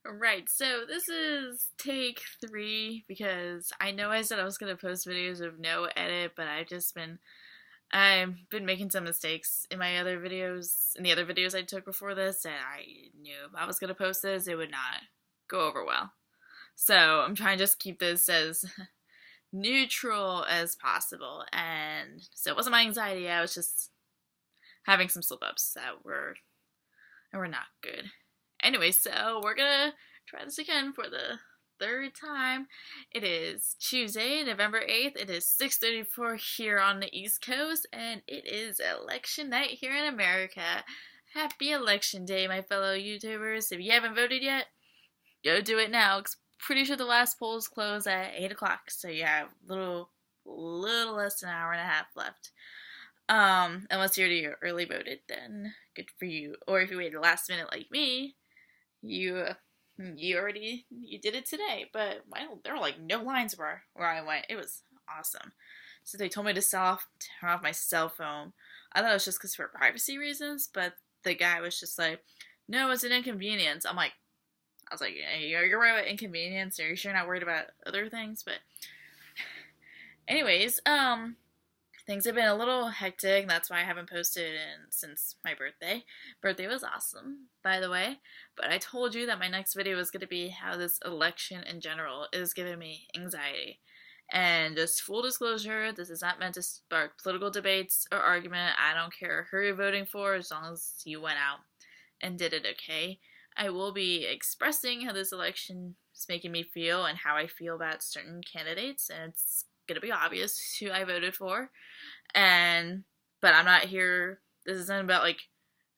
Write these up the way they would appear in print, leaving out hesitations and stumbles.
Right, so this is take 3 because I know I said I was gonna post videos with no edit, but I've been making some mistakes in my other videos, in the other videos I took before this, and I knew if I was gonna post this, it would not go over well. So I'm trying to just keep this as neutral as possible, and so it wasn't my anxiety. I was just having some slip ups that were not good. Anyway, so we're gonna try this again for the third time. It is Tuesday, November 8th. It is 6:34 here on the East Coast, and it is election night here in America. Happy election day, my fellow YouTubers. If you haven't voted yet, go do it now. Pretty sure the last polls close at 8 o'clock, so you have a little less than an hour and a half left. Unless you're already early voted, then good for you. Or if you waited last minute like me, you you did it today. But there were like no lines where I went. It was awesome. So they told me to turn off my cell phone. I thought it was just because for privacy reasons, but the guy was just like, "No, it's an inconvenience." I was like, "You're worried about inconvenience? Are you sure you're not worried about other things?" But anyways, things have been a little hectic. That's why I haven't posted since my birthday. Birthday was awesome, by the way. But I told you that my next video was going to be how this election in general is giving me anxiety. And just full disclosure, this is not meant to spark political debates or argument. I don't care who you're voting for as long as you went out and did it okay. I will be expressing how this election is making me feel and how I feel about certain candidates, and it's gonna be obvious who I voted for. But I'm not here. This isn't about like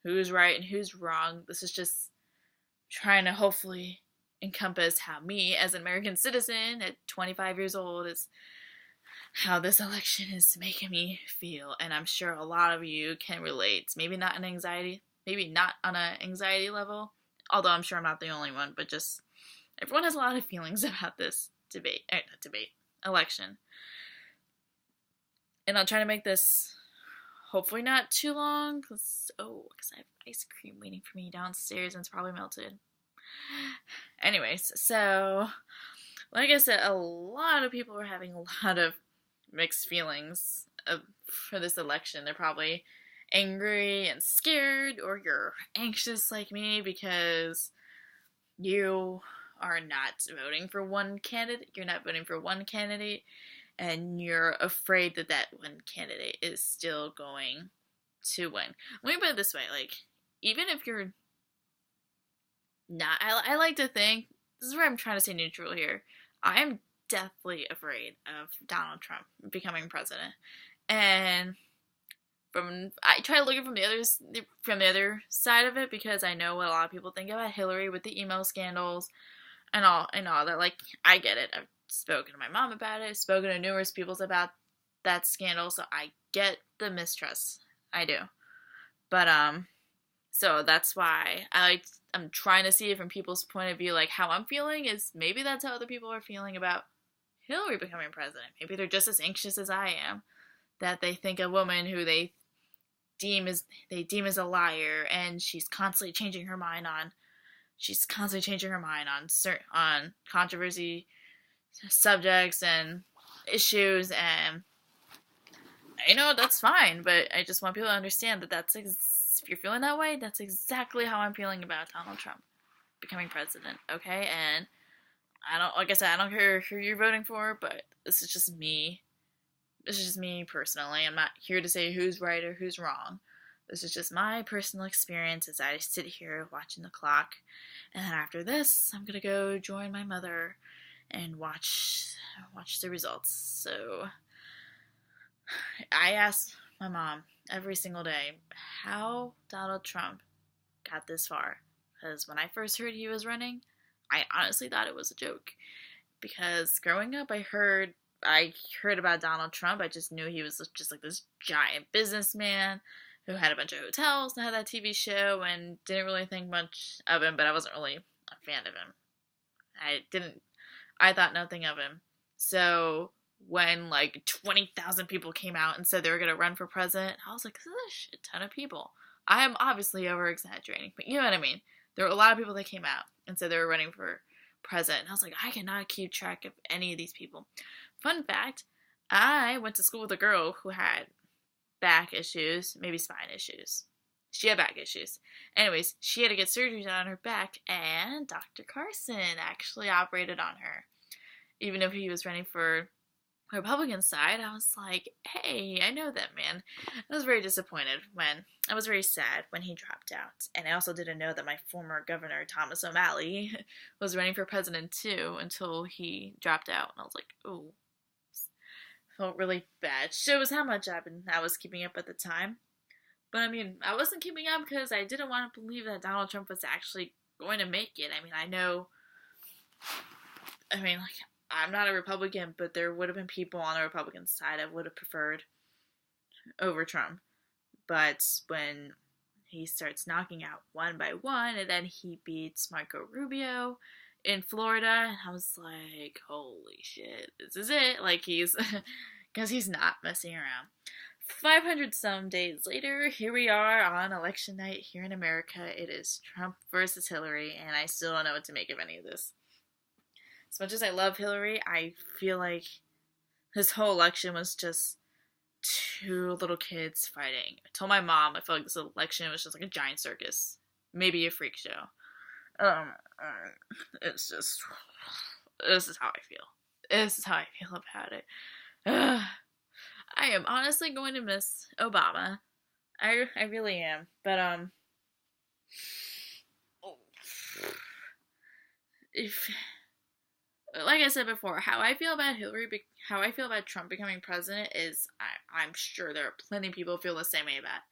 who's right and who's wrong. This is just trying to hopefully encompass how me as an American citizen at 25 years old is how this election is making me feel. And I'm sure a lot of you can relate. Maybe not on an anxiety level, although I'm sure I'm not the only one, but just everyone has a lot of feelings about this election. And I'll try to make this hopefully not too long, because I have ice cream waiting for me downstairs and it's probably melted. Anyways, so like I said, a lot of people are having a lot of mixed feelings for this election. They're probably angry and scared, or you're anxious like me because you are not voting for one candidate. You're not voting for one candidate, and you're afraid that one candidate is still going to win. Let me put it this way: like, even if you're not, I like to think this is where I'm trying to stay neutral here. I'm deathly afraid of Donald Trump becoming president, and I try to look at it from the other side of it, because I know what a lot of people think about Hillary with the email scandals and all that. Like, I get it. I've spoken to my mom about it. I've spoken to numerous people about that scandal, so I get the mistrust. I do. But so that's why I'm trying to see it from people's point of view. Like, how I'm feeling is maybe that's how other people are feeling about Hillary becoming president. Maybe they're just as anxious as I am, that they think a woman who they deem as a liar, and she's constantly changing her mind on on controversy subjects and issues. And I know that's fine, but I just want people to understand that if you're feeling that way, that's exactly how I'm feeling about Donald Trump becoming president. Okay, and like I said, I don't care who you're voting for, but this is just me. This is just me personally. I'm not here to say who's right or who's wrong. This is just my personal experience as I sit here watching the clock. And then after this, I'm going to go join my mother and watch the results. So I ask my mom every single day how Donald Trump got this far. Because when I first heard he was running, I honestly thought it was a joke. Because growing up, I heard about Donald Trump. I just knew he was just like this giant businessman who had a bunch of hotels and had that TV show, and didn't really think much of him, but I wasn't really a fan of him. I thought nothing of him. So when like 20,000 people came out and said they were going to run for president, I was like, this is a shit ton of people. I am obviously over exaggerating, but you know what I mean. there were a lot of people that came out and said they were running for president. And I was like, I cannot keep track of any of these people. Fun fact, I went to school with a girl who had back issues, maybe spine issues. She had back issues. Anyways, she had to get surgery done on her back, and Dr. Carson actually operated on her. Even if he was running for the Republican side, I was like, hey, I know that man. I was very disappointed I was very sad when he dropped out. And I also didn't know that my former governor, Thomas O'Malley, was running for president too until he dropped out. And I was like, oh, felt really bad. Shows how much I was keeping up at the time. But I mean, I wasn't keeping up because I didn't want to believe that Donald Trump was actually going to make it. I mean, I'm not a Republican, but there would have been people on the Republican side I would have preferred over Trump. But when he starts knocking out one by one, and then he beats Marco Rubio in Florida, and I was like, holy shit, this is it. Like, because he's not messing around. 500 some days later, here we are on election night here in America. It is Trump versus Hillary, and I still don't know what to make of any of this. As much as I love Hillary, I feel like this whole election was just two little kids fighting. I told my mom I felt like this election was just like a giant circus. Maybe a freak show. It's just... This is how I feel. This is how I feel about it. I am honestly going to miss Obama. I really am. But, if... Like I said before, how I feel about Trump becoming president is, I'm sure there are plenty of people who feel the same way about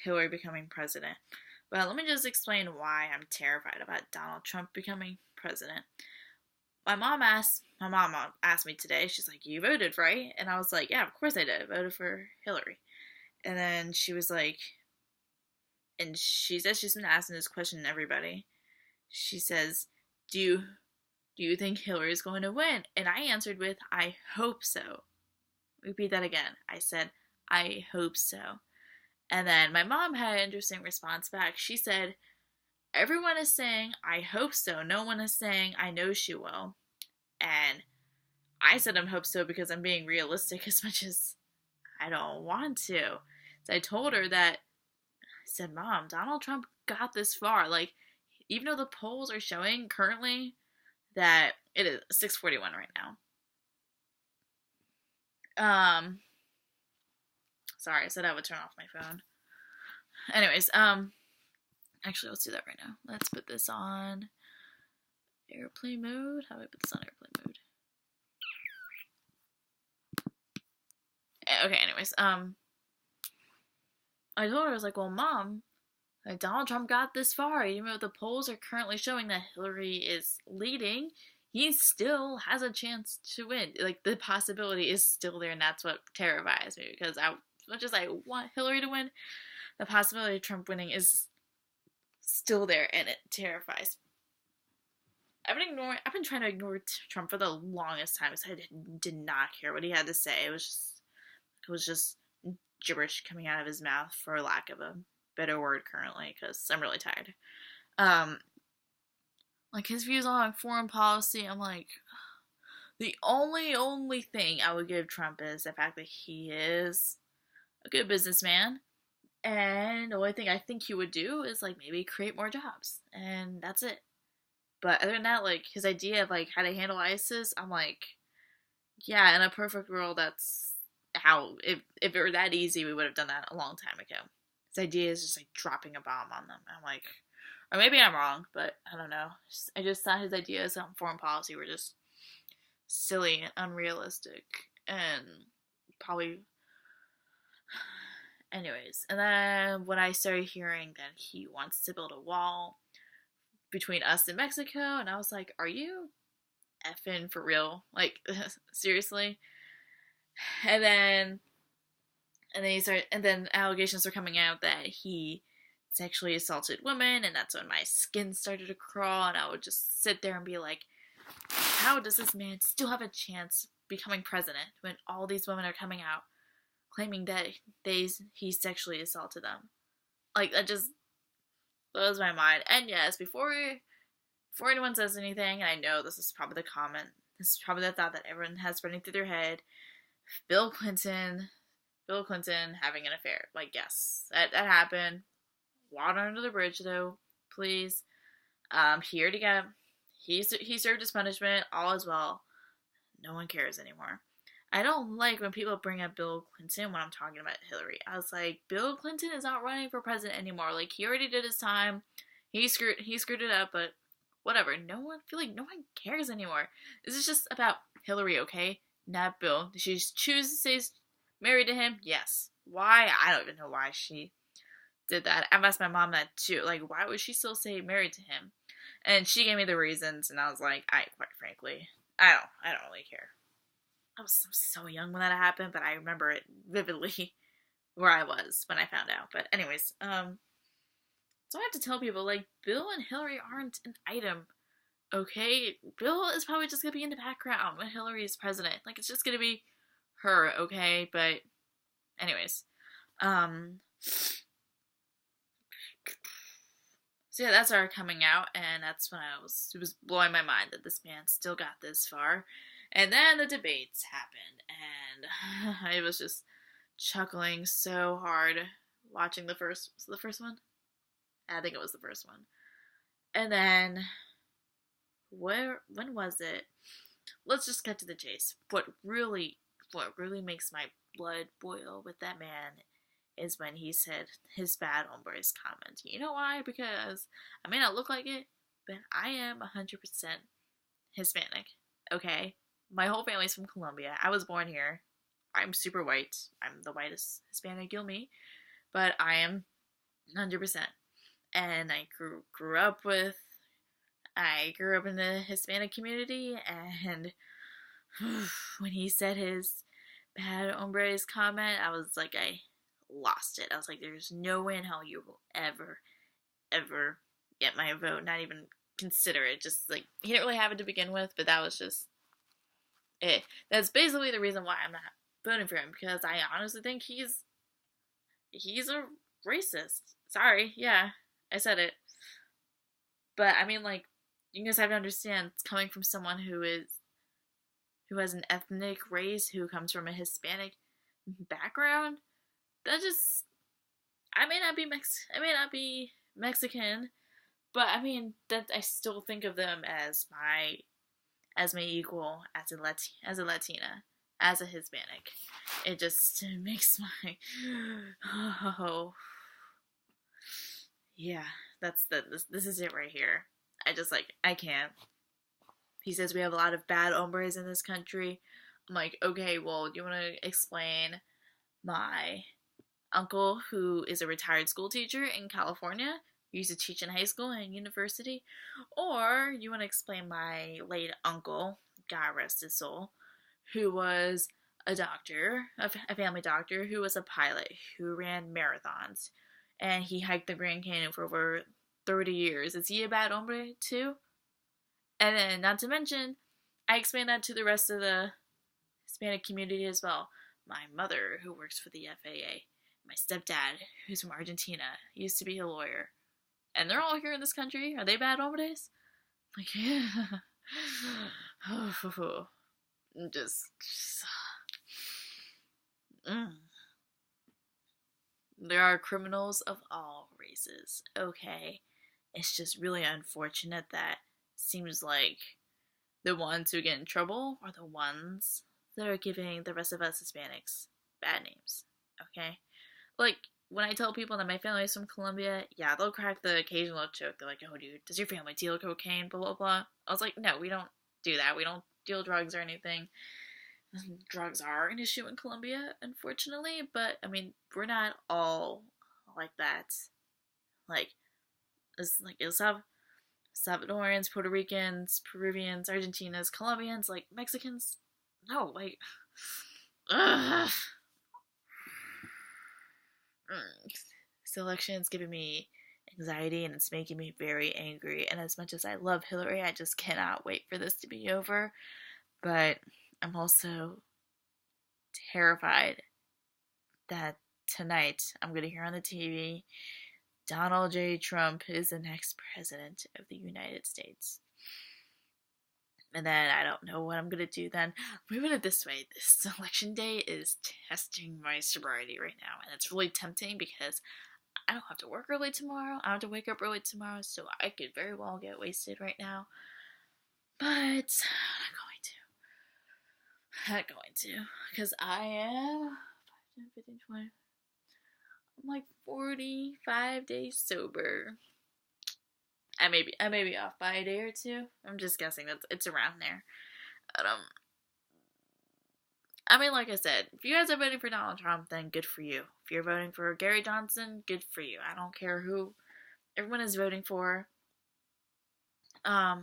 Hillary becoming president. But let me just explain why I'm terrified about Donald Trump becoming president. My mom asked me today, she's like, you voted, right? And I was like, yeah, of course I did. I voted for Hillary. And then she was like, and she says she's been asking this question to everybody. She says, do you think Hillary's going to win? And I answered with, I hope so. Repeat that again. I said, I hope so. And then my mom had an interesting response back. She said, everyone is saying, I hope so. No one is saying, I know she will. And I said, I hope so because I'm being realistic as much as I don't want to. So I told her that, I said, Mom, Donald Trump got this far. Like, even though the polls are showing currently that it is 6:41 right now. Sorry, I said I would turn off my phone. Anyways, actually, let's do that right now. Let's put this on airplane mode. How do I put this on airplane mode? Okay, anyways, I told her, I was like, well, Mom, like, Donald Trump got this far. Even though the polls are currently showing that Hillary is leading, he still has a chance to win. Like, the possibility is still there, and that's what terrifies me. Because as much as I want Hillary to win, the possibility of Trump winning is still there, and it terrifies. I've been trying to ignore Trump for the longest time, because I did not care what he had to say. It was just gibberish coming out of his mouth, for lack of a better word currently, because I'm really tired. Like, his views on foreign policy, I'm like, the only thing I would give Trump is the fact that he is a good businessman, and the only thing I think he would do is, like, maybe create more jobs, and that's it. But other than that, like, his idea of, like, how to handle ISIS, I'm like, yeah, in a perfect world, that's how, if it were that easy, we would have done that a long time ago. His idea is just, like, dropping a bomb on them. I'm like, or maybe I'm wrong, but I don't know. I just thought his ideas on foreign policy were just silly and unrealistic, and probably... Anyways, and then when I started hearing that he wants to build a wall between us and Mexico, and I was like, are you effing for real? Like, seriously? And then allegations were coming out that he sexually assaulted women, and that's when my skin started to crawl, and I would just sit there and be like, how does this man still have a chance becoming president when all these women are coming out claiming that he sexually assaulted them? Like, that just, blows my mind. And yes, before anyone says anything, and I know this is probably the comment, this is probably the thought that everyone has running through their head. Bill Clinton, Bill Clinton having an affair. Like, yes, that happened. Water under the bridge, though, please. He already got, he served his punishment. All is well. No one cares anymore. I don't like when people bring up Bill Clinton when I'm talking about Hillary. I was like, Bill Clinton is not running for president anymore. Like, he already did his time. He screwed it up, but whatever. No one cares anymore. This is just about Hillary, okay? Not Bill. Did she choose to stay married to him? Yes. Why? I don't even know why she did that. I've asked my mom that too. Like, why would she still stay married to him? And she gave me the reasons, and I was like, quite frankly, I don't really care. I was so young when that happened, but I remember it vividly where I was when I found out. But anyways, so I have to tell people, like, Bill and Hillary aren't an item, okay? Bill is probably just gonna be in the background when Hillary is president. Like, it's just gonna be her, okay? But anyways, so yeah, that's our coming out, and that's when it was blowing my mind that this man still got this far. And then the debates happened, and I was just chuckling so hard watching the first one? I think it was the first one. And then, when was it? Let's just get to the chase. What really makes my blood boil with that man is when he said his bad hombres comment. You know why? Because I may not look like it, but I am 100% Hispanic, okay? My whole family's from Colombia. I was born here. I'm super white. I'm the whitest Hispanic you'll meet, but I am 100%. And I grew up in the Hispanic community, and when he said his bad hombres comment, I was like, I lost it. I was like, there's no way in hell you will ever get my vote, not even consider it. Just like, he didn't really have it to begin with, but that was just it. That's basically the reason why I'm not voting for him, because I honestly think he's a racist. Sorry, yeah, I said it. But I mean, like, you guys have to understand, it's coming from someone who has an ethnic race, who comes from a Hispanic background. That just, I may not be Mexican, but I mean, that I still think of them as my equal, as a Latina, as a Hispanic. It just makes my oh yeah, this is it right here. I can't. He says we have a lot of bad hombres in this country. I'm like, okay, well, do you want to explain my uncle, who is a retired school teacher in California, used to teach in high school and university? Or you want to explain my late uncle, God rest his soul, who was a doctor, a family doctor, who was a pilot, who ran marathons, and he hiked the Grand Canyon for over 30 years. Is he a bad hombre too? And then, not to mention, I explained that to the rest of the Hispanic community as well. My mother, who works for the FAA, my stepdad, who's from Argentina, used to be a lawyer, and they're all here in this country. Are they bad hombres? Like, yeah. just There are criminals of all races, okay? It's just really unfortunate that seems like the ones who get in trouble are the ones that are giving the rest of us Hispanics bad names, okay? Like, when I tell people that my family is from Colombia, yeah, they'll crack the occasional joke. They're like, oh, dude, does your family deal cocaine, blah, blah, blah. I was like, no, we don't do that. We don't deal drugs or anything. Drugs are an issue in Colombia, unfortunately, but, I mean, we're not all like that. Like, it's Salvadorans, Puerto Ricans, Peruvians, Argentinians, Colombians, like, Mexicans. No, like, ugh. This election's giving me anxiety, and it's making me very angry. And as much as I love Hillary, I just cannot wait for this to be over. But I'm also terrified that tonight I'm going to hear on the TV Donald J. Trump is the next president of the United States. And then I don't know what I'm going to do then. Let me put it this way. This election day is testing my sobriety right now. And it's really tempting because I don't have to work early tomorrow. I don't have to wake up early tomorrow. So I could very well get wasted right now. But I'm not going to. Because I am 15, 20. I'm like 45 days sober. I may be off by a day or two. I'm just guessing that it's around there. But, I mean, like I said, if you guys are voting for Donald Trump, then good for you. If you're voting for Gary Johnson, good for you. I don't care who everyone is voting for. I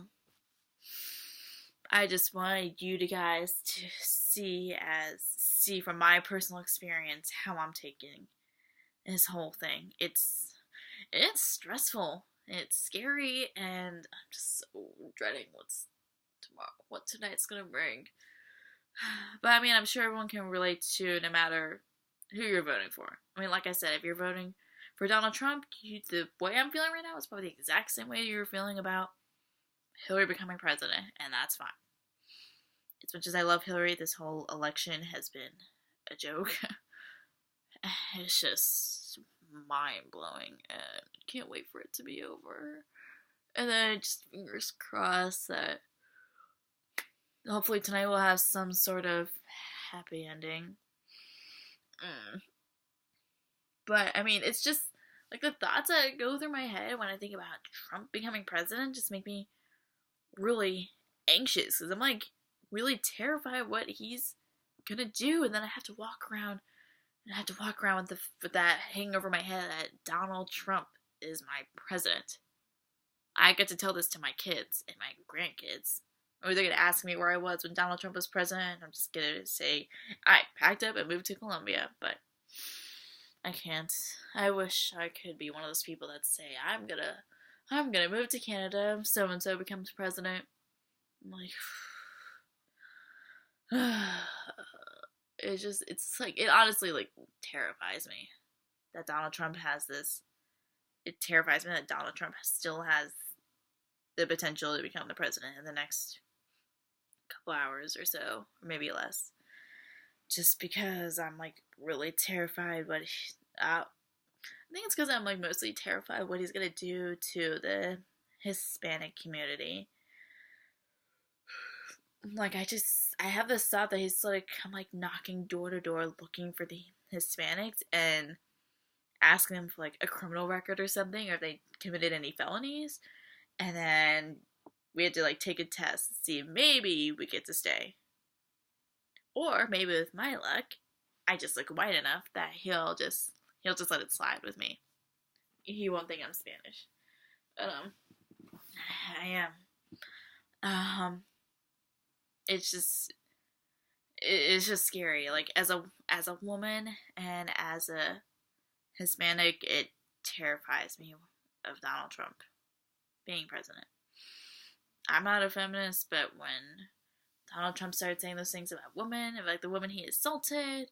just wanted you guys to see from my personal experience how I'm taking this whole thing. It's stressful. It's scary, and I'm just so dreading what tonight's gonna bring. But I mean, I'm sure everyone can relate to no matter who you're voting for. I mean, like I said, if you're voting for Donald Trump, the way I'm feeling right now is probably the exact same way you're feeling about Hillary becoming president, and that's fine. As much as I love Hillary, this whole election has been a joke. It's just mind-blowing, and can't wait for it to be over. And then just fingers crossed that hopefully tonight we'll have some sort of happy ending. But I mean, it's just like the thoughts that go through my head when I think about Trump becoming president just make me really anxious, because I'm like really terrified of what he's gonna do, and then I have to walk around with that hanging over my head that Donald Trump is my president. I get to tell this to my kids and my grandkids. Or they're going to ask me where I was when Donald Trump was president. I'm just going to say, I packed up and moved to Colombia. But I can't. I wish I could be one of those people that say, I'm gonna move to Canada if so-and-so becomes president. I'm like, it honestly, like, terrifies me that Donald Trump has this. It terrifies me that Donald Trump still has the potential to become the president in the next couple hours or so, or maybe less. Just because I'm, like, really terrified what I think it's because I'm, like, mostly terrified what he's gonna do to the Hispanic community. Like, I have this thought that he's, like, I'm, like, knocking door to door looking for the Hispanics and asking them for, like, a criminal record or something, or if they committed any felonies, and then we had to, like, take a test and see if maybe we get to stay. Or maybe with my luck, I just look white enough that he'll just let it slide with me. He won't think I'm Spanish. But I am. It's just scary. Like, as a woman and as a Hispanic, it terrifies me of Donald Trump being president. I'm not a feminist, but when Donald Trump started saying those things about women, like the woman he assaulted,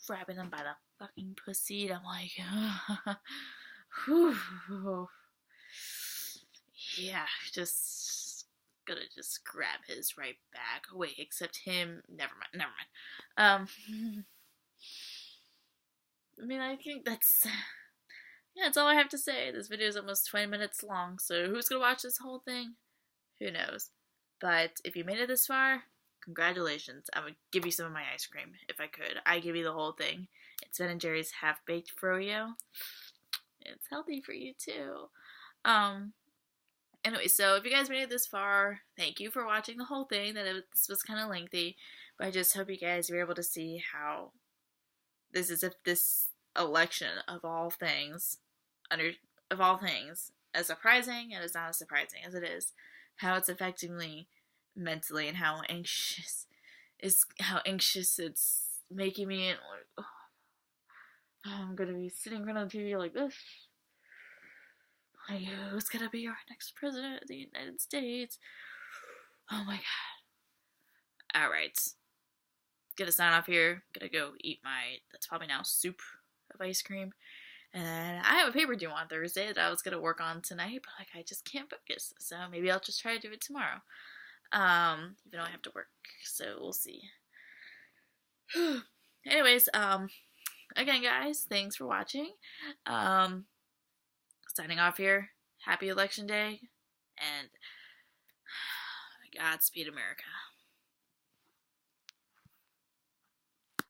grabbing them by the fucking pussy, I'm like, whew. Yeah, just gonna just grab his right back. Wait, except him, never mind. I mean, I think that's all I have to say. This video is almost 20 minutes long, so who's gonna watch this whole thing? Who knows? But if you made it this far, congratulations. I would give you some of my ice cream if I could. I give you the whole thing. It's Ben & Jerry's half-baked froyo. It's healthy for you too. Anyway, so if you guys made it this far, thank you for watching the whole thing. This was kind of lengthy, but I just hope you guys were able to see how this election of all things, as surprising and as not as surprising as it is, how it's affecting me mentally and how anxious it's making me. And like, I'm gonna be sitting in front of the TV like this. Like, who's gonna be our next president of the United States? Oh my god. Alright. Gonna sign off here. Gonna go eat that's probably now soup of ice cream. And then I have a paper due on Thursday that I was gonna work on tonight, but like I just can't focus. So maybe I'll just try to do it tomorrow. Even though I have to work, so we'll see. Anyways, again, guys, thanks for watching. Signing off here. Happy Election Day, and Godspeed, America.